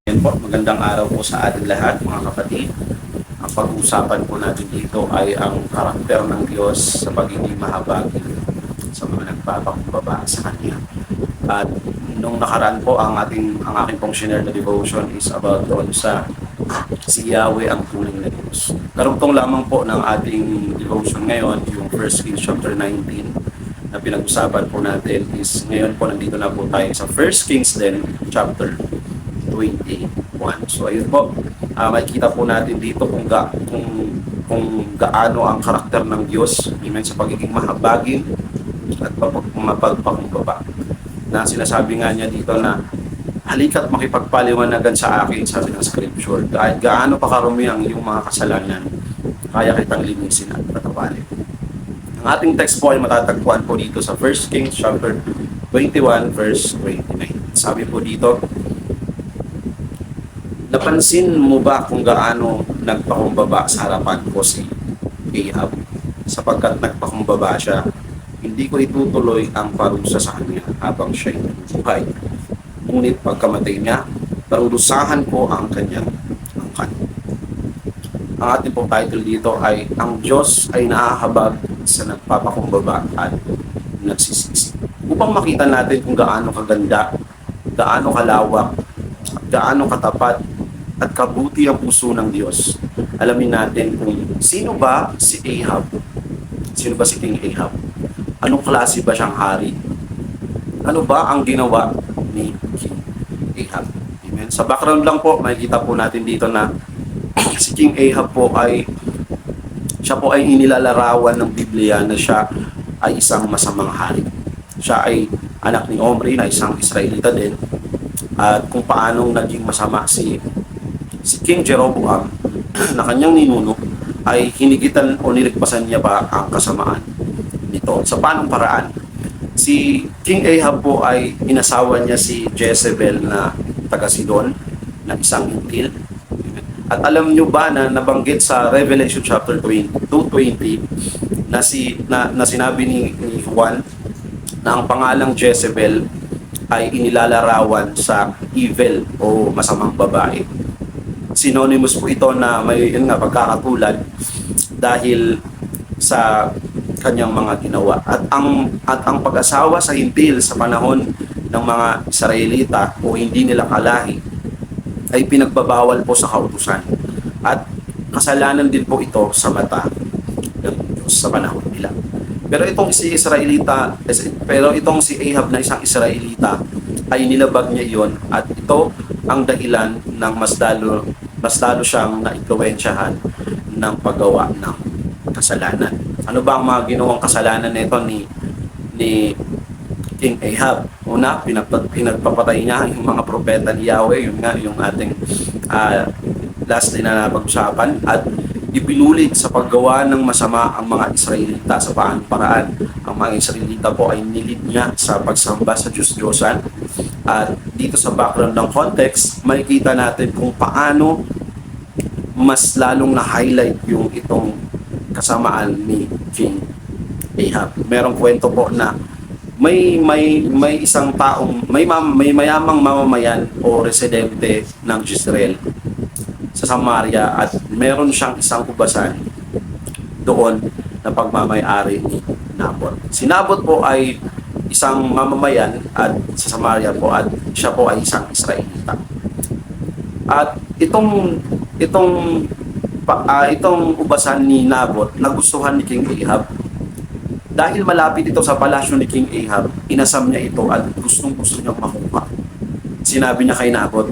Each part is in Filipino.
Yan po, magandang araw po sa ating lahat mga kapatid. Ang pag-uusapan po natin dito ay ang karakter ng Diyos sa pagiging mahabagin sa mga nagpapakumbaba sa Kanya. At nung nakaraan po, ang aking pong share na devotion is about doon sa si Yahweh ang tunay na Diyos. Karugtong lamang po ng ating devotion ngayon, yung 1 Kings chapter 19 na pinag-usapan po natin is ngayon po nandito na po tayo sa 1 Kings din chapter 21. So ayun po, makikita po natin dito kung gaano ang karakter ng Diyos sa pagiging mahabagin at mapagpakumbaba. Na sinasabi nga niya dito na halika't makipagpaliwanagan sa akin, sabi ng scripture, kahit gaano pa karumi ang iyong mga kasalanan, kaya kitang linisin at patawarin. Ang ating text po ay matatagpuan po dito sa 1 Kings chapter 21 verse 29. Sabi po dito, napansin mo ba kung gaano nagpakumbaba sa harapan ko si Ahab? Sapagkat nagpakumbaba siya, hindi ko itutuloy ang parusa sa kanya habang siya'y buhay. Ngunit pagkamatay niya, parurusahan ko ang kanyang angkan. Ang ating pong title dito ay Ang Diyos ay nahahabag sa nagpapakumbaba at nagsisisi. Upang makita natin kung gaano kaganda, gaano kalawak, gaano katapat at kabuti ang puso ng Diyos. Alamin natin kung sino ba si Ahab? Sino ba si King Ahab? Anong klase ba siyang hari? Ano ba ang ginawa ni King Ahab? Amen. Sa background lang po, makikita po natin dito na si King Ahab po siya po ay inilalarawan ng Biblia na siya ay isang masamang hari. Siya ay anak ni Omri na isang Israelita din. At kung paanong naging masama si King Jeroboam na kanyang ninuno ay hinigitan o niligpasan niya pa ang kasamaan nito. Sa paanong paraan? Si King Ahab po ay inasawa niya si Jezebel na taga Sidon na isang intil. At alam niyo ba na nabanggit sa Revelation chapter 2:20 na sinabi ni Juan na ang pangalang Jezebel ay inilalarawan sa evil o masamang babae. Synonymous po ito na may pagkakatulad dahil sa kanyang mga ginawa. At ang pag-asawa sa hintil sa panahon ng mga Israelita o hindi nila kalahi ay pinagbabawal po sa kautusan. At kasalanan din po ito sa mata ng Diyos sa panahon nila. Pero itong si Ahab na isang Israelita ay nilabag niya iyon at ito ang dahilan ng mas lalo siyang naimpluwensyahan ng paggawa ng kasalanan. Ano ba ang mga ginawang kasalanan nito ni King Ahab? Una, pinagpapatay niya yung mga propeta ni Yahweh, yung ating last na napag-usapan, at ibinulit sa paggawa ng masama ang mga Israelita sa paraan. Ang mga Israelita po ay nilid niya sa pagsamba sa Diyos-Diyosan. At dito sa background ng context, makikita natin kung paano mas lalong na-highlight yung itong kasamaan ni King Ahab. Merong kwento po na may isang taong may mayamang mamamayan o residente ng Jezreel sa Samaria at meron siyang isang ubasan doon na pagmamay-ari ni Nabot. Si Nabot po ay isang mamamayan at sa Samaria po at siya po ay isang Israelita. At itong ubasan ni Nabot nagustuhan ni King Ahab. Dahil malapit ito sa palasyo ni King Ahab, inasam niya ito at gustong-gusto niyang makuha. Sinabi niya kay Nabot,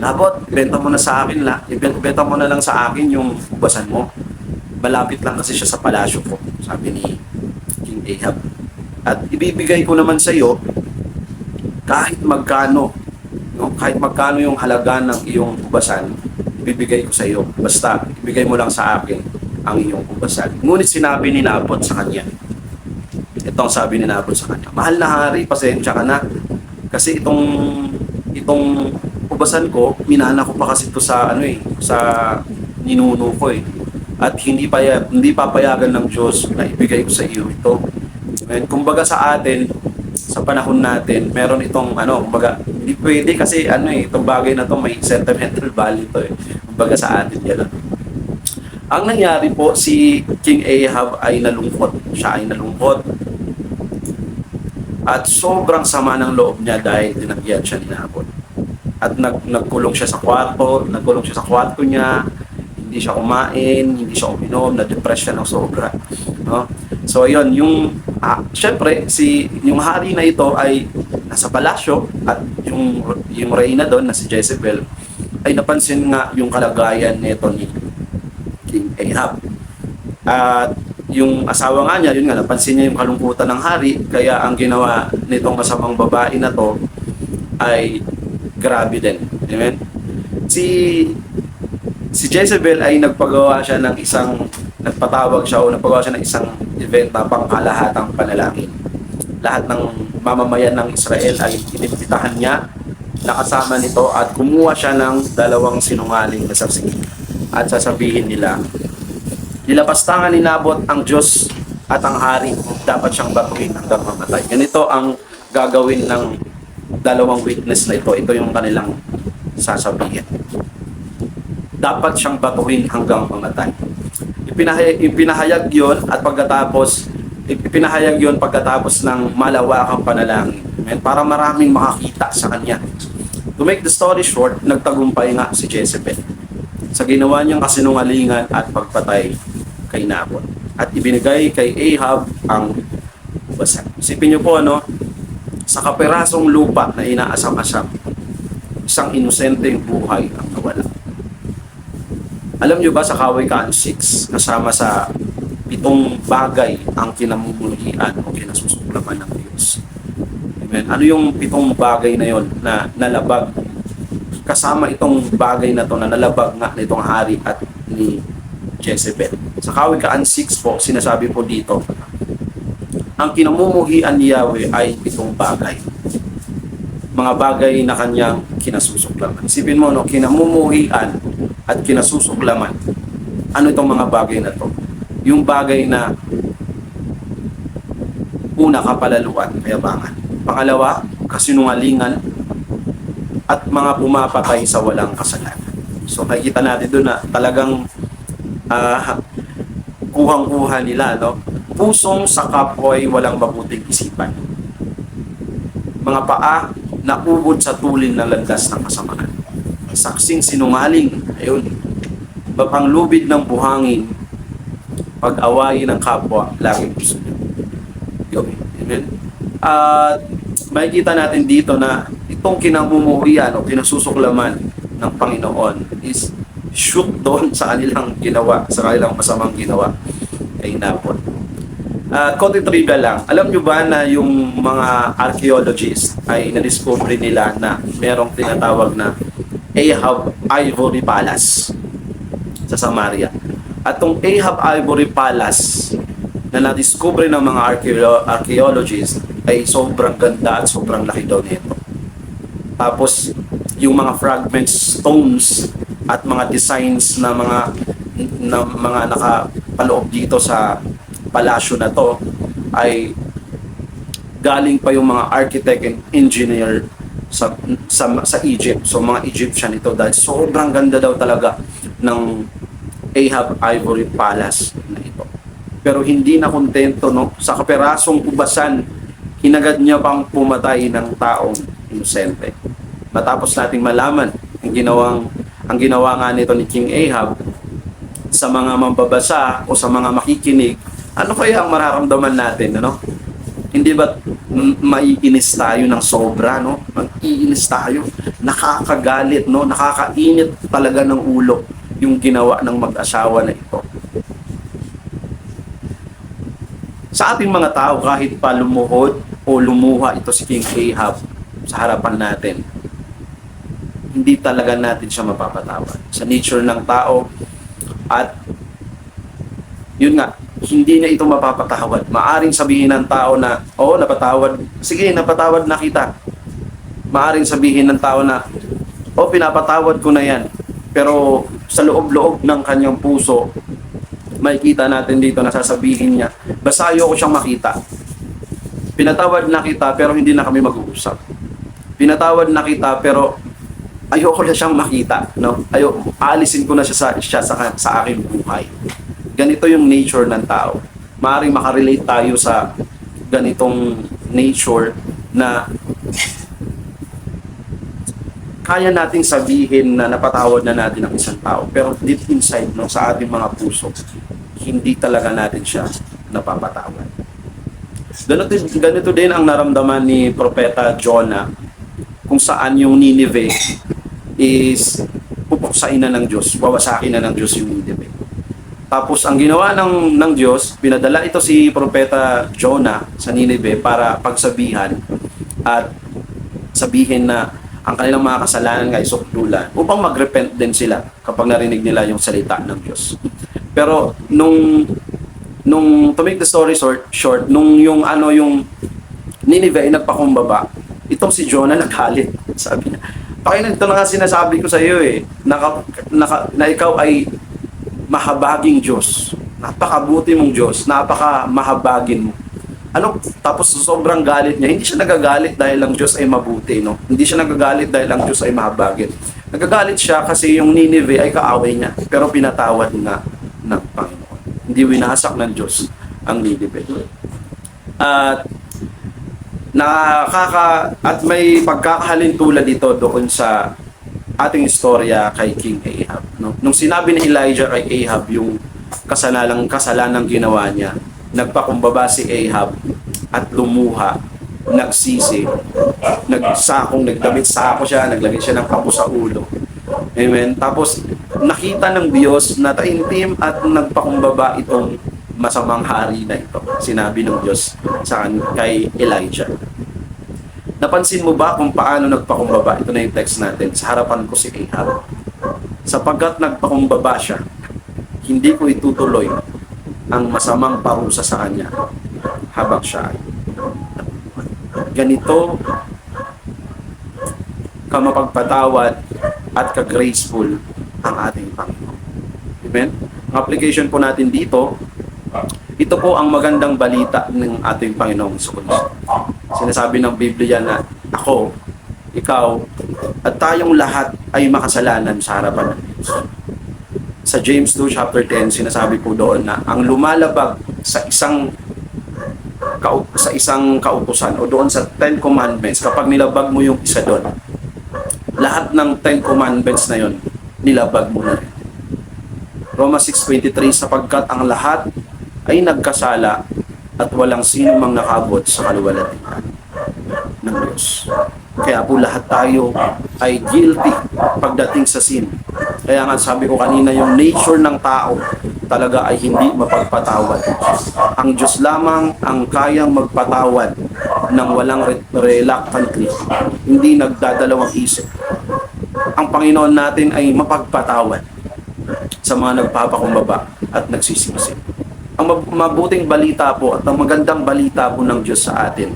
Nabot, ibenta mo na sa akin, ibenta mo na lang sa akin yung ubasan mo. Malapit lang kasi siya sa palasyo ko, sabi ni King Ahab. At ibibigay ko naman sa iyo kahit magkano yung halaga ng iyong ubasan, ibibigay ko sa iyo. Basta ibigay mo lang sa akin ang iyong ubasan. Ngunit sinabi ni Nabot sa kanya, itong sabi ni Nabot sa kanya, mahal na hari, pasensya ka na. Kasi itong ubasan ko, minana ko pa kasi ito sa sa ninuno ko eh. At hindi papayagan ng Diyos na ibigay ko sa iyo ito. And kumbaga sa atin, sa panahon natin, meron itong kumbaga, hindi pwede kasi itong bagay na to may sentimental value to eh. Kumbaga sa atin yan. Ang nangyari po, si King Ahab ay nalungkot. Siya ay nalungkot. At sobrang sama ng loob niya dahil tinagyan siya ni Nabot. At nagkulong siya sa kwarto, niya, hindi siya kumain, hindi siya uminom, na-depress siya ng sobra. No? So yun, syempre, yung hari na ito ay nasa palasyo at yung reyna doon na si Jezebel ay napansin nga yung kalagayan nito ni King Ahab. At yung asawa nga niya, yun nga, napansin niya yung kalungkutan ng hari, kaya ang ginawa nitong masamang babae na to ay grabe din. Amen? Si Jezebel ay nagpagawa siya ng nagpatawag siya ng isang event na pangkalahatang panalangin. Lahat ng mamamayan ng Israel ay inimbitahan niya, nakasama nito at kumuha siya ng 2 sinungaling na saksi. At sasabihin nila, nilapastangan ni Nabot ang Diyos at ang hari, dapat siyang batuhin hanggang mamatay. Ganito ang gagawin ng 2 witness na ito. Ito yung kanilang sasabihin. Dapat siyang batuhin hanggang mamatay. Ipinahayag yon at pagkatapos ng malawakang panalangin. Para maraming makakita sa kanya. To make the story short, nagtagumpay nga si Jezebel sa ginawa niyang kasinungalingan at pagpatay kay Nabot. At ibinigay kay Ahab ang basak. Isipin niyo po, sa kaperasong lupa na inaasam-asam, isang inosenteng buhay ang nawala. Alam niyo ba sa Kaway-Kaan 6, kasama sa 7 bagay ang kinamumuhian o kinasusuklaman ng Diyos. Amen. Ano yung 7 bagay na yon na nalabag? Kasama itong bagay na to na nalabag nga nitong hari at ni Jezebel. Sa Kaway-Kaan 6 po, sinasabi po dito, ang kinamumuhian ni Yahweh ay 7 bagay. Mga bagay na kanyang kinasusuklaman. Isipin mo, kinamumuhian at kinasusuklaman. Ano itong mga bagay na to? Yung bagay na una, kapalaluan, kayabangan. Pangalawa, kasinungalingan at mga pumapatay sa walang kasalanan. So nakikita natin doon na talagang kuhang-kuha nila, pusong sa kapwa ay walang mabuting isipan. Mga paa na ubod sa tulin ng landas ng kasamaan. Saksing sinungaling, ayun, mapanglubid ng buhangin, pag-awayin ng kapwa, laging gusto niyo gawin. Amen? At makikita natin dito na itong kinamumuhian o kinasusuklaman ng Panginoon is shoot doon sa kanilang ginawa, sa kanilang masamang ginawa kay Nabot. Konti trivia lang. Alam nyo ba na yung mga archaeologists ay na-discover nila na merong tinatawag na Ahab Ivory Palace sa Samaria. At tong Ahab Ivory Palace na na-discover ng mga archaeologists ay sobrang ganda at sobrang laki daw nito. Tapos yung mga fragments, stones at mga designs na mga nakapaloob dito sa palasyo na to ay galing pa yung mga architect and engineer sa Egypt. So mga Egyptian ito dahil sobrang ganda daw talaga ng Ahab Ivory Palace na ito. Pero hindi na kontento, sa kaperasong ubasan, hinagad niya pang pumatay ng taong inosente. Matapos nating malaman ang ginawa nga nito ni King Ahab sa mga mambabasa o sa mga makikinig, ano kaya ang mararamdaman natin, Hindi ba maiinis tayo ng sobra, Mag-iinis tayo, nakakagalit, nakakainit talaga ng ulo yung ginawa ng mag-asawa na ito. Sa ating mga tao, kahit pa lumuhod o lumuha ito si King Ahab sa harapan natin, hindi talaga natin siya mapapatawad. Sa nature ng tao, at yun nga, hindi niya ito mapapatawad. Maaring sabihin ng tao na, napatawad. Sige, napatawad na kita. Maaring sabihin ng tao na, pinapatawad ko na yan. Pero sa loob-loob ng kanyang puso, makikita natin dito na sasabihin niya, basta ayoko siyang makita. Pinatawad na kita pero hindi na kami mag-uusap. Pinatawad na kita pero ayoko na siyang makita, no? Aalisin ko na sa aking buhay. Ganito yung nature ng tao. Maaaring makarelate tayo sa ganitong nature na kaya nating sabihin na napatawad na natin ang isang tao, pero deep inside, no, sa ating mga puso, hindi talaga natin siya napapatawad. Ganito din ang naramdaman ni Propeta Jonah, kung saan yung Nineveh is pupuksain na ng Diyos, wawasakin na ng Diyos yung Nineveh. Tapos ang ginawa ng Diyos, pinadala ito si Propeta Jonah sa Nineveh para pagsabihan at sabihin na ang kanilang mga kasalanan ay sukdulan upang mag-repent din sila kapag narinig nila yung salita ng Diyos. Pero nung to make the story short, nung yung Nineveh ay nagpakumbaba, itong si Jonah naghalit. Sabi niya, Panginoon, ito na nga sinasabi ko sa iyo na ikaw ay mahabaging Diyos. Napakabuti mong Diyos, napakamahabagin mo. Tapos sobrang galit niya. Hindi siya nagagalit dahil ang Diyos ay mabuti, no? Hindi siya nagagalit dahil ang Diyos ay mahabagin. Nagagalit siya kasi yung Nineveh ay kaaway niya, pero pinatawad na ng Panginoon. Hindi winasak ng Diyos ang Nineveh. At may pagkakahalin tulad dito doon sa ating istorya kay King Ahab, no? Nung sinabi ni Elijah kay Ahab yung kasalanang ginawa niya, nagpakumbaba si Ahab at lumuha, nagsisi, nagdamit sako siya, naglagay siya ng kapo sa ulo. Amen. Tapos nakita ng Diyos na taimtim at nagpakumbaba itong masamang hari na ito. Sinabi ng Diyos kay Elijah. Napansin mo ba kung paano nagpakumbaba? Ito na yung text natin. Sa harapan ko si Ahab. Sapagkat nagpakumbaba siya, hindi ko itutuloy ang masamang parusa sa kanya habang siya ay ganito ka mapagpatawad at ka-graceful ang ating Panginoon. Amen? Ang application po natin dito, ito po ang magandang balita ng ating Panginoong Hesus. Sinasabi ng Biblia na ako, ikaw, at tayong lahat ay makasalanan sa harapan ng Diyos. Sa James 2 chapter 10, sinasabi po doon na ang lumalabag sa isang kautusan o doon sa 10 commandments, kapag nilabag mo yung isa doon, lahat ng 10 commandments na yon nilabag mo na rin. Romans 6:23, sapagkat ang lahat ay nagkasala at walang sino mang nakabot sa kaluwalhatian ng Diyos. Kaya po lahat tayo ay guilty pagdating sa sin. Kaya nga sabi ko kanina, yung nature ng tao talaga ay hindi mapagpatawad. Ang Diyos lamang ang kayang magpatawad ng walang reluctantly, hindi nagdadalawang isip. Ang Panginoon natin ay mapagpatawad sa mga nagpapakumbaba at nagsisisi. Ang mabuting balita po at ang magandang balita po ng Diyos sa atin,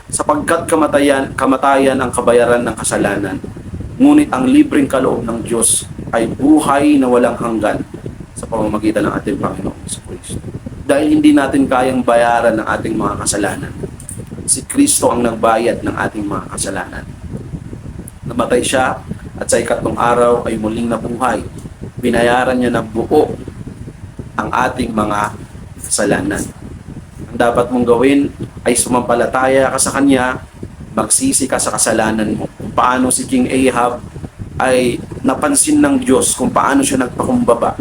sapagkat kamatayan ang kabayaran ng kasalanan, ngunit ang libreng kaloob ng Diyos ay buhay na walang hanggan sa pamamagitan ng ating Panginoon sa Kristo. Dahil hindi natin kayang bayaran ng ating mga kasalanan, si Kristo ang nagbayad ng ating mga kasalanan. Namatay siya at sa ikatlong araw ay muling nabuhay. Binayaran niya ng buo ang ating mga kasalanan. Ang dapat mong gawin ay sumampalataya ka sa Kanya, magsisi ka sa kasalanan mo. Kung paano si King Ahab ay napansin ng Diyos, kung paano siya nagpakumbaba,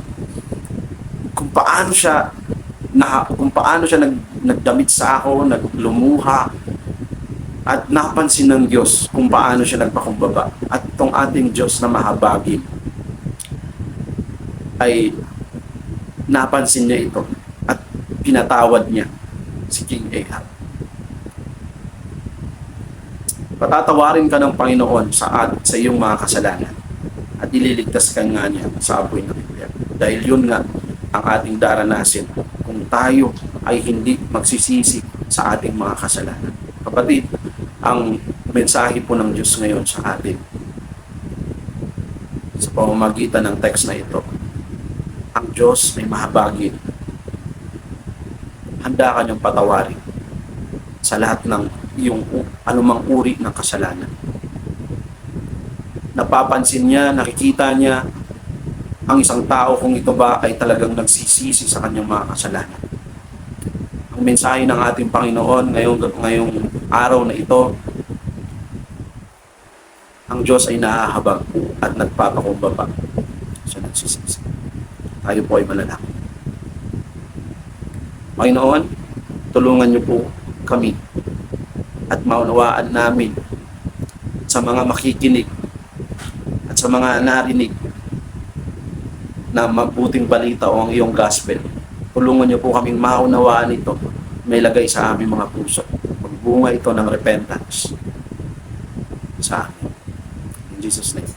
kung paano siya nagdamit sa ako, naglumuha, at napansin ng Diyos kung paano siya nagpakumbaba. At itong ating Diyos na mahabagin ay napansin niya ito at pinatawad niya si King Ahab. Patatawarin ka ng Panginoon sa iyong mga kasalanan at ililigtas ka nga niya sa apoy ng impyerno. Dahil yun nga ang ating daranasin kung tayo ay hindi magsisisi sa ating mga kasalanan. Kapatid, ang mensahe po ng Diyos ngayon sa atin sa pamamagitan ng text na ito, ang Diyos ay mahabagin. Handa ka niyang patawarin sa lahat ng yung anumang uri ng kasalanan. Napapansin niya, nakikita niya ang isang tao kung ito ba ay talagang nagsisisi sa kanyang mga kasalanan. Ang mensahe ng ating Panginoon ngayong araw na ito, ang Diyos ay nahahabag at nagpapakumbaba sa nagsisisi. Tayo po ay manalangin. Panginoon, tulungan niyo po kami at maunawaan namin sa mga makikinig at sa mga narinig na mabuting balita o ang iyong gospel. Tulungan niyo po kaming maunawaan ito, may lagay sa aming mga puso. Magbunga ito ng repentance sa amin. In Jesus' name.